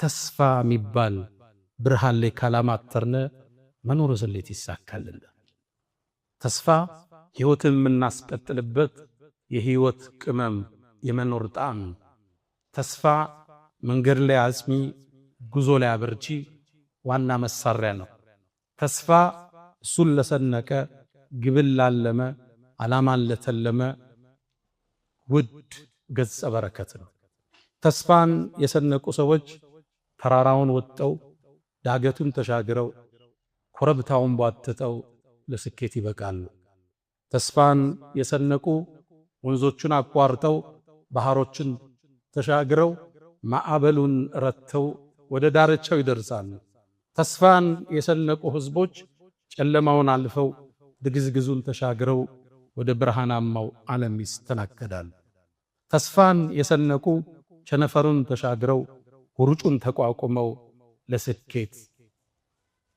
ተስፋ የሚባል ብርሃን ላይ ካላማተርነ መኖር እንዴት ይሳካልን? ተስፋ ህይወትን የምናስቀጥልበት የህይወት ቅመም የመኖር ጣዕም። ተስፋ መንገድ ላይ አጽሚ፣ ጉዞ ላይ አበርቺ ዋና መሳሪያ ነው። ተስፋ እሱን ለሰነቀ፣ ግብን ላለመ፣ ዓላማን ለተለመ ውድ ገጸ በረከት ነው። ተስፋን የሰነቁ ሰዎች ተራራውን ወጥተው ዳገቱን ተሻግረው ኮረብታውን ቧጥጠው ለስኬት ይበቃሉ። ተስፋን የሰነቁ ወንዞቹን አቋርጠው ባህሮችን ተሻግረው ማዕበሉን ረተው ወደ ዳርቻው ይደርሳሉ። ተስፋን የሰነቁ ህዝቦች ጨለማውን አልፈው ድግዝግዙን ተሻግረው ወደ ብርሃናማው ዓለም ይስተናገዳሉ። ተስፋን የሰነቁ ቸነፈሩን ተሻግረው ውርጩን ተቋቁመው ለስኬት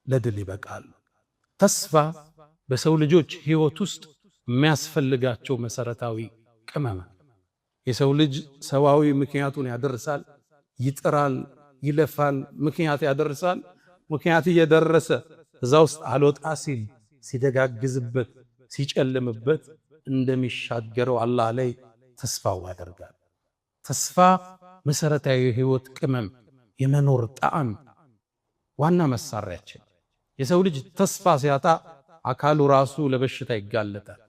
ለድል ይበቃሉ። ተስፋ በሰው ልጆች ህይወት ውስጥ የሚያስፈልጋቸው መሰረታዊ ቅመም። የሰው ልጅ ሰዋዊ ምክንያቱን ያደርሳል፣ ይጥራል፣ ይለፋል፣ ምክንያት ያደርሳል። ምክንያት እየደረሰ እዛ ውስጥ አልወጣ ሲል ሲደጋግዝበት ሲጨልምበት እንደሚሻገረው አላህ ላይ ተስፋው ያደርጋል። ተስፋ መሰረታዊ ህይወት ቅመም፣ የመኖር ጣዕም ዋና መሳሪያችን። የሰው ልጅ ተስፋ ሲያጣ አካሉ ራሱ ለበሽታ ይጋለጣል።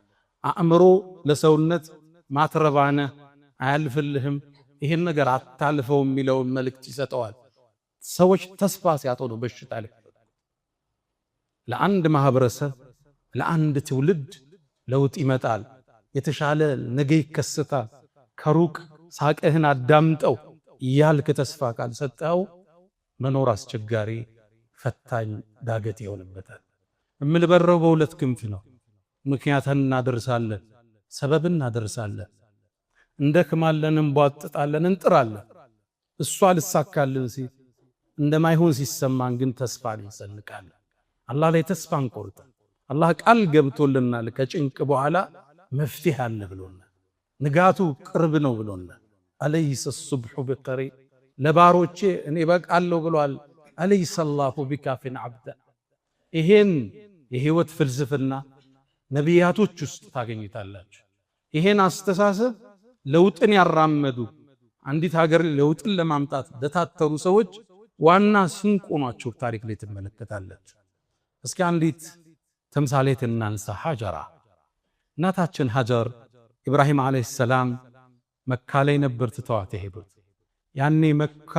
አእምሮ ለሰውነት ማትረባነ አያልፍልህም፣ ይሄን ነገር አታልፈው የሚለውን መልእክት ይሰጠዋል። ሰዎች ተስፋ ሲያጡ ነው በሽታ ላይ። ለአንድ ማህበረሰብ ለአንድ ትውልድ ለውጥ ይመጣል፣ የተሻለ ነገ ይከሰታል። ከሩቅ ሳቅህን አዳምጠው እያልክ ተስፋ ካልሰጠው መኖር አስቸጋሪ፣ ፈታኝ፣ ዳገት ይሆንበታል። እምልበረው በሁለት ክንፍ ነው። ምክንያትን እናደርሳለን፣ ሰበብን እናደርሳለን፣ እንደክማለን፣ እንቧጥጣለን፣ እንጥራለን። እሷ ልሳካልን ሲል እንደማይሆን ሲሰማን ግን ተስፋን እንሰንቃለን። አላህ ላይ ተስፋ እንቆርጣለን። አላህ ቃል ገብቶልናል፣ ከጭንቅ በኋላ መፍትሄ አለ ብሎናል። ንጋቱ ቅርብ ነው ብሎናል። አለይሰ ሱብሑ ቢቀሪ፣ ለባሮቼ እኔ በቃለሁ ብሏል። አለይሰ አላሁ ቢካፊን ዓብደ። ይሄን የህይወት ፍልስፍና ነቢያቶች ውስጥ ታገኙታላችሁ። ይሄን አስተሳሰብ ለውጥን ያራመዱ አንዲት ሀገር ለውጥን ለማምጣት ለታተሩ ሰዎች ዋና ስንቅ ሆኗቸው ታሪክ ላይ ትመለከታላችሁ። እስኪ አንዲት ተምሳሌት እናንሳ። ሀጀራ፣ እናታችን ሀጀር ኢብራሂም አለይሂ ሰላም መካ ላይ ነበር ትተዋት የሄዱት። ያኔ መካ